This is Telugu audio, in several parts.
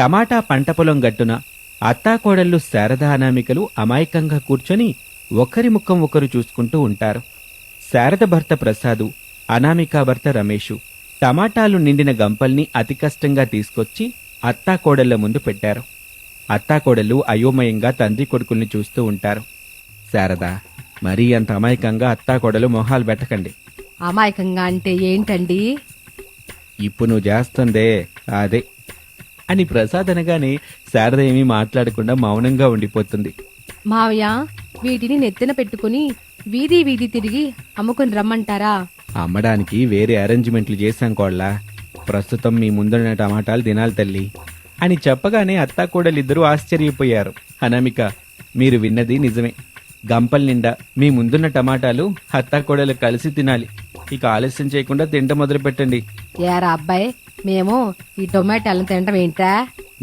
టమాటా పంట పొలం గట్టున అత్తాకోడళ్ళు శారద అనామికలు అమాయకంగా కూర్చొని ఒకరి ముఖం ఒకరు చూసుకుంటూ ఉంటారు. శారద భర్త ప్రసాదు, అనామిక భర్త రమేషు టమాటాలు నిండిన గంపల్ని అతి కష్టంగా తీసుకొచ్చి అత్తాకోడళ్ల ముందు పెట్టారు. అత్తాకోడళ్ళు అయోమయంగా తండ్రి కొడుకుల్ని చూస్తూ ఉంటారు. శారద, మరీ అంత అమాయకంగా అత్తాకోడలు మొహాలు పెట్టకండి. అమాయకంగా అంటే ఏంటండి? ఇప్పుడు నువ్వు చేస్తుందే అదే అని ప్రసాద్ అనగానే శారద ఏమీ మాట్లాడకుండా మౌనంగా ఉండిపోతుంది. మావయ్య, వీటిని నెత్తిన పెట్టుకుని వీధి వీధి తిరిగి అమ్ముకుని రమ్మంటారా? అమ్మడానికి వేరే అరేంజ్మెంట్లు చేశాం కోళ్ళ. ప్రస్తుతం మీ ముందున్న టమాటాలు తినాలి తల్లి అని చెప్పగానే అత్తాకోడలిద్దరూ ఆశ్చర్యపోయారు. అనామిక, మీరు విన్నది నిజమే. గంపల నిండా మీ ముందున్న టమాటాలు అత్తాకోడలు కలిసి తినాలి. ఇక ఆలస్యం చేయకుండా తింట మొదలు పెట్టండి. ఏరా అబ్బాయి, మేము ఈ టొమాటోలను తినటం ఏంట్రా?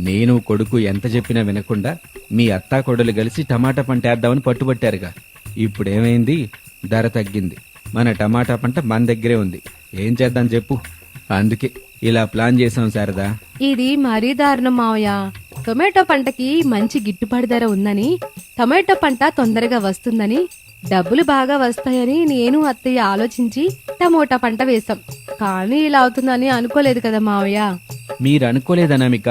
నేను కొడుకు ఎంత చెప్పినా వినకుండా మీ అత్తాకోడలు కలిసి టమాటా పంట వేద్దామని పట్టుబట్టారుగా. ఇప్పుడేమైంది? ధర తగ్గింది. మన టమాటా పంట మన దగ్గరే ఉంది. ఏం చేద్దాం చెప్పు. అందుకే ఇలా ప్లాన్ చేసాం శారదా. ఇది మరీ దారుణం మావయ్య. టొమాటో పంటకి మంచి గిట్టుబాటు ధర ఉందని, టొమాటో పంట తొందరగా వస్తుందని, డబ్బులు బాగా వస్తాయని నేను అత్తయ్య ఆలోచించి టమోటా పంట వేశాం. కానీ ఇలా అవుతుందని అనుకోలేదు కదా మావయ్య. మీరు అనుకోలేదనామిక.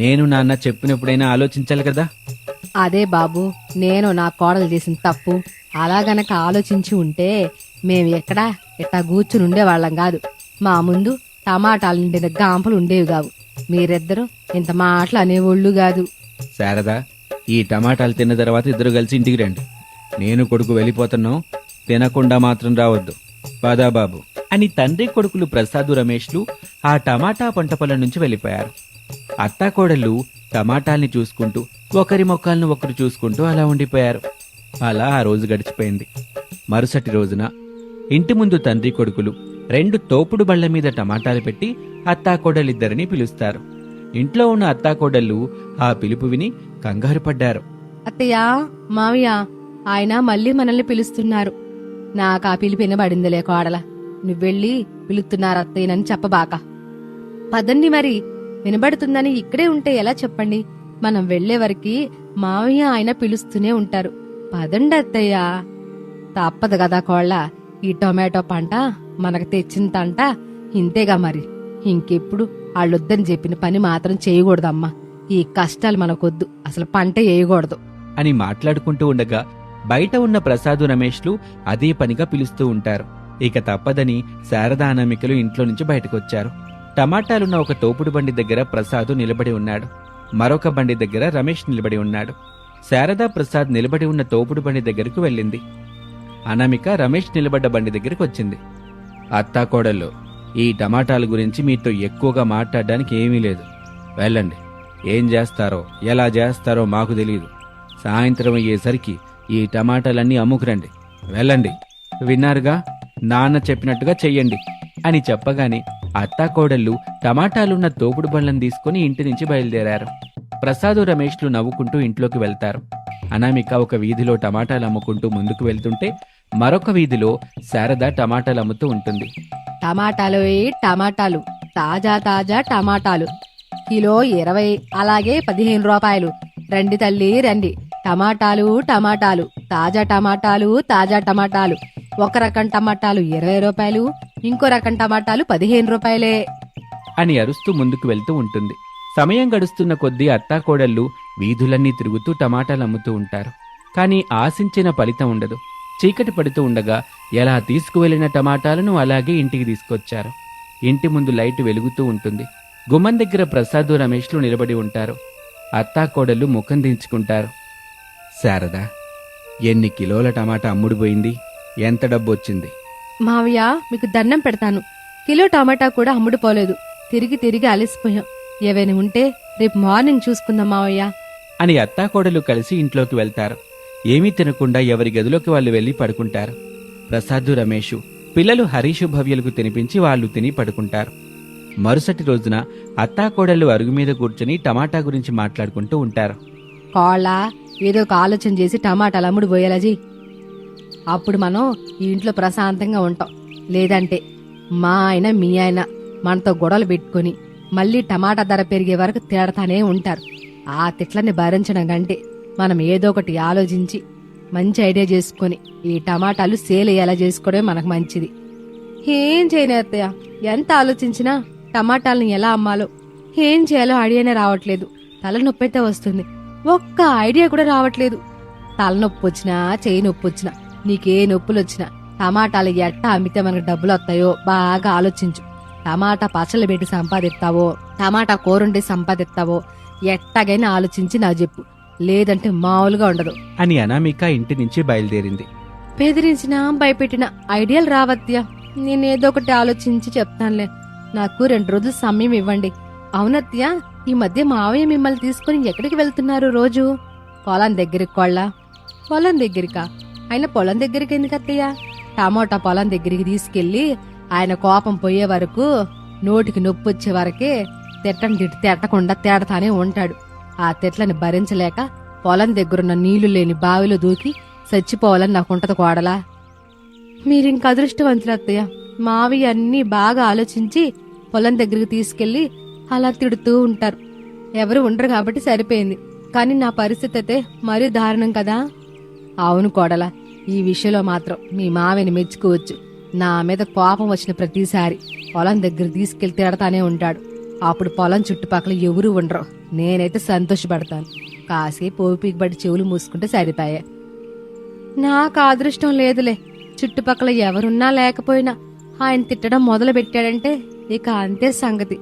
నేను నాన్న చెప్పినప్పుడైనా ఆలోచించాలి కదా. అదే బాబు, నేను నా కోడలు చేసిన తప్పు. అలా గనక ఆలోచించి ఉంటే మేము ఎక్కడా ఎట్టా కూర్చుని ఉండేవాళ్ళం కాదు. మా ముందు టమాటాలు నిండిన గాంపలు ఉండేవి కావు. మీరిద్దరూ ఇంత మాటలు అనేవాళ్ళు కాదు. శారదా, ఈ టమాటాలు తిన్న తర్వాత ఇద్దరు కలిసి ఇంటికి రండి. నేను కొడుకు వెళ్ళిపోతున్నాం. తినకుండా మాత్రం రావద్దు. పదా బాబు అని తండ్రి కొడుకులు ప్రసాదు, రమేష్లు ఆ టమాటా పంట పొలం నుంచి వెళ్ళిపోయారు. అత్తాకోడళ్ళు టమాటాల్ని చూసుకుంటూ ఒకరి మొక్కలను ఒకరు చూసుకుంటూ అలా ఉండిపోయారు. అలా ఆ రోజు గడిచిపోయింది. మరుసటి రోజున ఇంటి ముందు తండ్రి కొడుకులు 2 తోపుడు బళ్ల మీద టమాటాలు పెట్టి అత్తాకోడలిద్దరినీ పిలుస్తారు. ఇంట్లో ఉన్న అత్తాకోడళ్ళు ఆ పిలుపు విని కంగారు పడ్డారు. అత్తయ్య, మావయ్య, ఆయన మళ్ళీ మనల్ని పిలుస్తున్నారు. నాకు ఆ పిలుపు వినబడిందిలే కోడల. నువ్వెళ్ళి పిలుస్తున్నారు అత్తయ్యనని చెప్పబాక. పదండి మరి. వినబడుతుందని ఇక్కడే ఉంటే ఎలా చెప్పండి? మనం వెళ్లే వరకు మావయ్య ఆయన పిలుస్తూనే ఉంటారు. పదండి అత్తయ్య. తప్పదు కదా కోళ్ళ. ఈ టొమాటో పంట మనకు తెచ్చిందంట ఇంతేగా మరి. ఇంకెప్పుడు వాళ్ళొద్దని చెప్పిన పని మాత్రం చేయకూడదమ్మా. ఈ కష్టాలు మనకొద్దు. అసలు పంట వేయకూడదు అని మాట్లాడుకుంటూ ఉండగా బయట ఉన్న ప్రసాదు, రమేష్లు అదే పనిగా పిలుస్తూ ఉంటారు. ఇక తప్పదని శారదా, అనామికలు ఇంట్లో నుంచి బయటకొచ్చారు. టమాటాలున్న ఒక తోపుడు బండి దగ్గర ప్రసాదు నిలబడి ఉన్నాడు. మరొక బండి దగ్గర రమేష్ నిలబడి ఉన్నాడు. శారదా, ప్రసాద్ నిలబడి ఉన్న తోపుడు బండి దగ్గరకు వెళ్ళింది. అనామిక రమేష్ నిలబడ్డ బండి దగ్గరికి వచ్చింది. అత్తాకోడళ్ళు, ఈ టమాటాల గురించి మీతో ఎక్కువగా మాట్లాడడానికి ఏమీ లేదు. వెళ్ళండి. ఏం చేస్తారో ఎలా చేస్తారో మాకు తెలియదు. సాయంత్రం అయ్యేసరికి ఈ టమాటాలన్నీ అమ్ముకురండి. వెళ్ళండి. విన్నారుగా, నాన్న చెప్పినట్టుగా చెయ్యండి అని చెప్పగానే అత్తాకోడళ్ళు టమాటాలున్న తోపుడు బండ్లను తీసుకుని ఇంటి నుంచి బయలుదేరారు. ప్రసాదు, రమేష్లు నవ్వుకుంటూ ఇంట్లోకి వెళ్తారు. అనామిక ఒక వీధిలో టమాటాలు అమ్ముకుంటూ ముందుకు వెళ్తుంటే మరొక వీధిలో శారద టమాటాలు అమ్ముతూ ఉంటుంది. టమాటాలు టమాటాలు తాజా తాజా టమాటాలు కిలో 20, అలాగే 15 రూపాయలు. రండి తల్లి రండి. టమాటాలు టమాటాలు తాజా టమాటాలు తాజా టమాటాలు. ఒక రకం టమాటాలు 20 రూపాయలు, ఇంకో రకం టమాటాలు 15 రూపాయలే అని అరుస్తూ ముందుకు వెళ్తూ ఉంటుంది. సమయం గడుస్తున్న కొద్దీ అత్తాకోడళ్ళు వీధులన్నీ తిరుగుతూ టమాటాలు అమ్ముతూ ఉంటారు. కానీ ఆశించిన ఫలితం ఉండదు. చీకటి పడుతూ ఉండగా ఎలా తీసుకువెళ్లిన టమాటాలను అలాగే ఇంటికి తీసుకొచ్చారు. ఇంటి ముందు లైటు వెలుగుతూ ఉంటుంది. గుమ్మం దగ్గర ప్రసాదు, రమేష్లు నిలబడి ఉంటారు. అత్తాకోడళ్ళు ముఖం దించుకుంటారు. శారదా, ఎన్ని కిలోల టమాటా అమ్ముడుపోయింది? ఎంత డబ్బు వచ్చింది? మావయ్య, మీకు దండం పెడతాను. కిలో టమాటా కూడా అమ్ముడుపోలేదు. తిరిగి తిరిగి అలసిపోయాం. ఏవైనా ఉంటే రేపు మార్నింగ్ చూసుకుందాం మావయ్య అని అత్తాకోడలు కలిసి ఇంట్లోకి వెళ్తారు. ఏమీ తినకుండా ఎవరి గదిలోకి వాళ్ళు వెళ్లి పడుకుంటారు. ప్రసాదు, రమేషు పిల్లలు హరీషు, భవ్యలకు తినిపించి వాళ్ళు తిని పడుకుంటారు. మరుసటి రోజున అత్తాకోడళ్ళు అరుగు మీద కూర్చుని టమాటా గురించి మాట్లాడుకుంటూ ఉంటారు. కోళ్ళ, ఏదో ఒక ఆలోచన చేసి టమాటాలు అమ్ముడు పోయేలాజీ. అప్పుడు మనం ఈ ఇంట్లో ప్రశాంతంగా ఉంటాం. లేదంటే మా ఆయన మీ ఆయన మనతో గొడవలు పెట్టుకుని మళ్ళీ టమాటా ధర పెరిగే వరకు తిడతానే ఉంటారు. ఆ తిట్లని భరించడం కంటే మనం ఏదో ఒకటి ఆలోచించి మంచి ఐడియా చేసుకుని ఈ టమాటాలు సేల్ ఎలా చేసుకోవడమే మనకు మంచిది. ఏం చేయను అత్తయ్య, ఎంత ఆలోచించినా టమాటాలను ఎలా అమ్మాలో ఏం చేయాలో ఐడియానే రావట్లేదు. తలనొప్పి అయితే వస్తుంది, ఒక్క ఐడియా కూడా రావట్లేదు. తలనొప్పి వచ్చినా చేయి నొప్పి వచ్చినా నీకే నొప్పులు వచ్చినా టమాటాలు ఎట్టా అమ్మితే మనకు డబ్బులు వస్తాయో బాగా ఆలోచించు. టమాటా పచ్చళ్ళు పెట్టి సంపాదిస్తావో టమాటా కూరుండి సంపాదిస్తావో ఎట్టాగైనా ఆలోచించి నాకు చెప్పు, లేదంటే మామూలుగా ఉండదు అని అనామిక ఇంటి నుంచి బయలుదేరింది. బెదిరించినా భయపెట్టిన ఐడియాలు రావత్యా, నేనేదో ఒకటి ఆలోచించి చెప్తానులే. నాకు 2 రోజులు సమయం ఇవ్వండి. అవునత్యా, ఈ మధ్య మావయ్య మిమ్మల్ని తీసుకుని ఎక్కడికి వెళ్తున్నారు రోజు? పొలం దగ్గరికి కొళ్ళ. పొలం దగ్గరికా? ఆయన పొలం దగ్గరికి ఎందుకు అత్తయ్య? టమోటా పొలం దగ్గరికి తీసుకెళ్లి ఆయన కోపం పోయే వరకు, నోటికి నొప్పి వచ్చే వరకే తిట్టని తిట్టి తిట్టకుండా తేడతానే ఉంటాడు. ఆ తిట్లని భరించలేక పొలం దగ్గరున్న నీళ్లు లేని బావిలో దూకి చచ్చిపోవాలని నాకుంటది కోడలా. మీరింక అదృష్టవంతులు అత్తయ్య, మావి అన్నీ బాగా ఆలోచించి పొలం దగ్గరికి తీసుకెళ్లి అలా తిడుతూ ఉంటారు. ఎవరు ఉండరు కాబట్టి సరిపోయింది, కానీ నా పరిస్థితి అయితే మరీ దారుణం కదా. అవును కోడలా, ఈ విషయంలో మాత్రం మీ మావిని మెచ్చుకోవచ్చు. నా మీద కోపం వచ్చిన ప్రతిసారి పొలం దగ్గర తీసుకెళ్లి తిడతానే ఉంటాడు. అప్పుడు పొలం చుట్టుపక్కల ఎవరూ ఉండరు, నేనైతే సంతోషపడతాను. కాసేపు ఓపిక పడి చెవులు మూసుకుంటే సరిపోయా. నాకు అదృష్టం లేదులే, చుట్టుపక్కల ఎవరున్నా లేకపోయినా ఆయన తిట్టడం మొదలు పెట్టాడంటే ఇక అంతే సంగతి.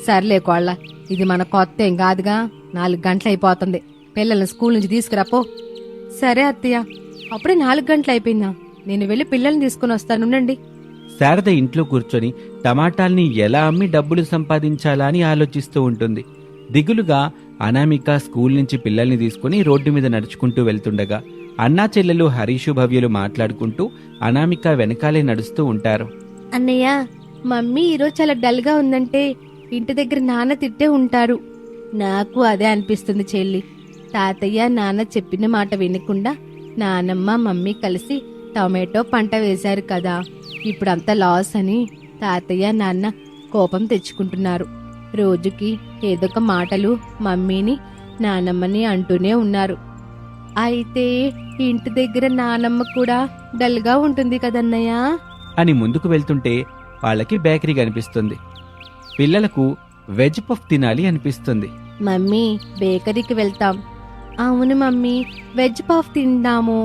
సర్లే కోళ్ళ, ఇది మన కొత్త ఏం కాదుగా. 4 గంటలు అయిపోతుంది, పిల్లల్ని స్కూల్ నుంచి తీసుకురాపో. సరే అత్తయ్య, అప్పుడే 4 గంటలు అయిపోయిందా? నేను వెళ్ళి పిల్లల్ని తీసుకుని వస్తానుండండి. శారద ఇంట్లో కూర్చొని టమాటాల్ని ఎలా అమ్మి డబ్బులు సంపాదించాలా అని ఆలోచిస్తూ ఉంటుంది. దిగులుగా అనామిక స్కూల్ నుంచి పిల్లల్ని తీసుకుని రోడ్డు మీద నడుచుకుంటూ వెళ్తుండగా అన్నా చెల్లెలు హరీషు భవ్యులు మాట్లాడుకుంటూ అనామిక వెనకాలే నడుస్తూ ఉంటారు. అన్నయ్య, మమ్మీ ఈరోజు చాలా డల్ గా ఉందంటే ఇంటి దగ్గర నాన్న తిట్టే ఉంటారు. నాకు అదే అనిపిస్తుంది చెల్లి. తాతయ్య నాన్న చెప్పిన మాట వినకుండా నానమ్మ మమ్మీ కలిసి టొమాటో పంట వేశారు కదా, ఇప్పుడంతా లాస్ అని తాతయ్య నాన్న కోపం తెచ్చుకుంటున్నారు. రోజుకి ఏదొక మాటలు మమ్మీని నానమ్మని అంటూనే ఉన్నారు. అయితే ఇంటి దగ్గర నానమ్మ కూడా డల్గా ఉంటుంది కదన్నయ్య అని ముందుకు వెళ్తుంటే వాళ్ళకి బేకరీ కనిపిస్తుంది. పిల్లలకు వెజ్ పఫ్ తినాలి అనిపిస్తుంది. మమ్మీ, బేకరీకి వెళ్తాం. అవును మమ్మీ, వెజ్ పఫ్ తిందాము.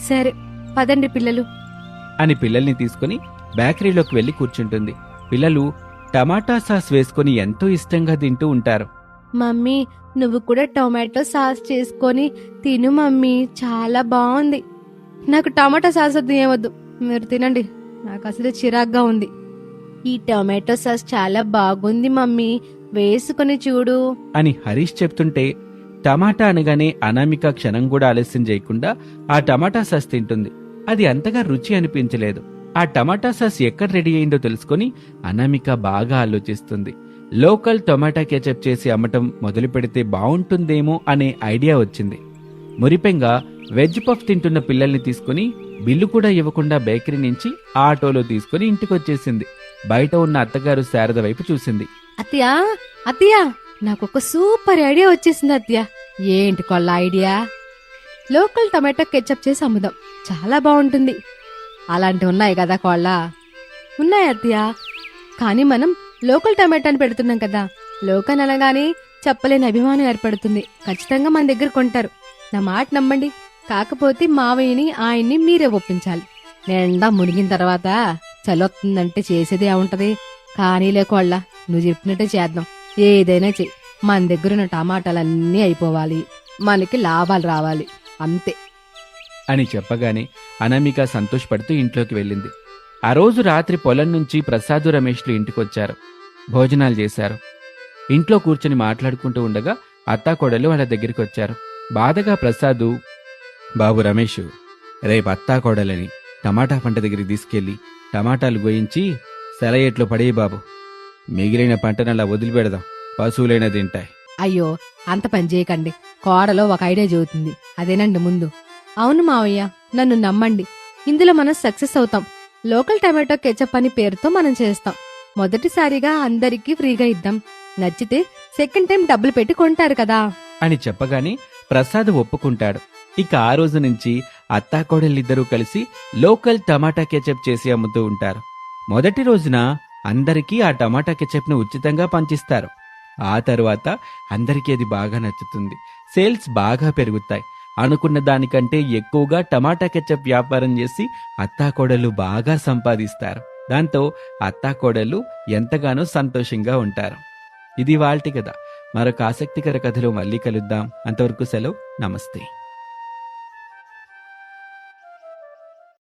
సరే పదండి పిల్లలు అని పిల్లల్ని తీసుకుని బేకరీలోకి వెళ్లి కూర్చుంటుంది. పిల్లలు టమాటా సాస్ వేసుకుని ఎంతో ఇష్టంగా తింటూ ఉంటారు. మమ్మీ, నువ్వు కూడా టొమాటో సాస్ చేసుకొని తిను మమ్మీ, చాలా బాగుంది. నాకు టమాటో సాస్ వద్దు, ఏమొద్దు, మీరు తినండి, నాకు అసలు చిరాగ్గా ఉంది. ఈ టొమాటో సాస్ చాలా బాగుంది మమ్మీ, వేసుకొని చూడు అని హరీష్ చెప్తుంటే టమాటా అనగానే అనామిక క్షణం కూడా ఆలస్యం చేయకుండా ఆ టమాటా సాస్ తింటుంది. అది అంతగా రుచి అనిపించలేదు. ఆ టమాటా సాస్ ఎక్కడ రెడీ అయిందో తెలుసుకుని అనామిక బాగా ఆలోచిస్తుంది. లోకల్ టొమాటా కెచప్ చేసి అమ్మటం మొదలు పెడితే బాగుంటుందేమో అనే ఐడియా వచ్చింది. మురిపెంగా వెజ్ పఫ్ తింటున్న పిల్లల్ని తీసుకుని బిల్లు కూడా ఇవ్వకుండా బేకరీ నుంచి ఆటోలో తీసుకుని ఇంటికొచ్చేసింది. బయట ఉన్న అత్తగారు శారద వైపు చూసింది. అత్తయ్యా, అత్తయ్యా, నాకొక సూపర్ ఐడియా వచ్చేసింది అత్తయ్య. ఏంటి కొల్ల ఐడియా? లోకల్ టమాటో కెచప్ చేసి అమ్ముదాం, చాలా బాగుంటుంది. అలాంటివి ఉన్నాయి కదా కోళ్ళ? ఉన్నాయి అత్తయ్య, కానీ మనం లోకల్ టమాటాని పెడుతున్నాం కదా, లోకల్ అనగానే చెప్పలేని అభిమానం ఏర్పడుతుంది. ఖచ్చితంగా మన దగ్గర కొంటారు, నా మాట నమ్మండి. కాకపోతే మావయ్యని ఆయన్ని మీరే ఒప్పించాలి. నిండా మునిగిన తర్వాత చలొస్తుందంటే చేసేదే ఉంటది. కానీ లేకోళ్ళ, నువ్వు చెప్పినట్టే చేద్దాం. ఏదైనా చెయ్యి, మన దగ్గరున్న టమాటాలన్నీ అయిపోవాలి, మనకి లాభాలు రావాలి, అంతే అని చెప్పగానే అనామిక సంతోషపడుతూ ఇంట్లోకి వెళ్ళింది. ఆ రోజు రాత్రి పొలం నుంచి ప్రసాదు రమేష్లు ఇంటికొచ్చారు. భోజనాలు చేశారు. ఇంట్లో కూర్చొని మాట్లాడుకుంటూ ఉండగా అత్తాకోడలు వాళ్ళ దగ్గరికి వచ్చారు. బాధగా ప్రసాదు, బాబు రమేష్, రేపు అత్తాకోడలని టమాటా పంట దగ్గరికి తీసుకెళ్లి టమాటాలు గోయించి సెలయేట్లో పడే బాబు, మిగిలిన పంటనలా వదిలిపెడదాం, పశువులైనా తింటాయి. అయ్యో, అంత పని చేయకండి. కోడలో ఒక ఐడియా చెబుతుంది, అదేనండి ముందు. అవును మావయ్య, నన్ను నమ్మండి, ఇందులో మనం సక్సెస్ అవుతాం. లోకల్ టమాటో కెచప్ అని పేరుతో మనం చేస్తాం. మొదటిసారిగా అందరికీ ఫ్రీగా ఇద్దాం. నచ్చితే సెకండ్ టైం డబ్బులు పెట్టి కొంటారు కదా. అని చెప్పగానే ప్రసాద్ ఒప్పుకుంటాడు. ఇక ఆ రోజు నుంచి అత్తాకోడళ్ళిద్దరూ కలిసి లోకల్ టమాటా కెచప్ చేసి అమ్ముతూ ఉంటారు. మొదటి రోజున అందరికీ ఆ టమాటా కెచప్ను ఉచితంగా పంచిస్తారు. ఆ తరువాత అందరికీ అది బాగా నచ్చుతుంది. సేల్స్ బాగా పెరుగుతాయి. అనుకున్న దానికంటే ఎక్కువగా టమాటా కెచప్ వ్యాపారం చేసి అత్తాకోడళ్ళు బాగా సంపాదిస్తారు. దాంతో అత్తాకోడళ్ళు ఎంతగానో సంతోషంగా ఉంటారు. ఇది వాల్టి కథ. మరొక ఆసక్తికర కథలో మళ్ళీ కలుద్దాం. అంతవరకు సెలవు. నమస్తే.